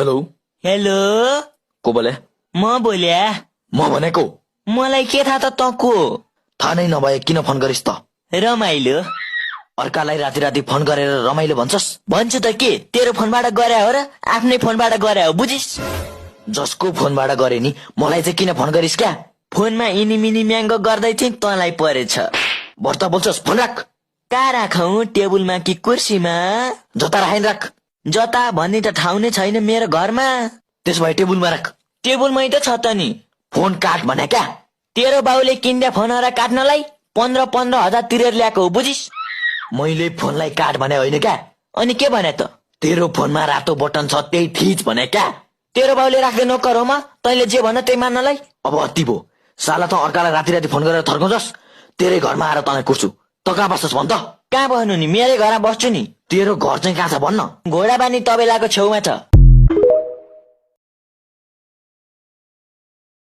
Hello hello को बोले? म बोल्या म भनेको मलाई के थाहा त तँ को? थाहा नै नभए किन फोन गरिस् त? रमाइलो अर्कालाई राति राति फोन गरेर रमाइलो भन्छस्? भन्छु त के तेरो फोनबाट गरे हो र आफ्नै फोनबाट गरे हो बुझिस? जसको फोनबाट गरे नि मलाई चाहिँ किन फोन गरिस् क्या? फोनमा इनिमिनी म्याङ्गो गर्दै थिएँ तँलाई परेछ। भर्ता बोल्छस्? फोन राख। कहाँ राखौं टेबुलमा कि कुर्सीमा? जता राखेन राख। जता भन्ने त ठाउँ नै छैन मेरो घरमा। त्यसो भए टेबुलमा राख। टेबुलमै त छ त नि। फोन काट भने क्या? तेरो बाउले किन्दा फोनहरा काट्नलाई 15,000 तिरेर ल्याएको हो बुझिस? मैले फोनलाई काट भने होइन क्या? अनि के भने त? तेरो फोनमा रातो बटन छ त्यही थिच भने क्या? तेरो बाउले राख्दै नोकर हो म तैँले जे भन त्यही मान्नलाई? अब अति भो। साला त अर्कालाई राति राति फोन गरेर थर्काउँछस्। तेरै घरमा आएर तँलाई कुर्छु। त कहाँ बस्छस् भन् त? कहाँ बस्नु नि मेरै घरमा बस्छु नि। तेरो घर चाहिँ कहाँ छ भन्न? घोडाबानी तबेलाको छेउमा छ।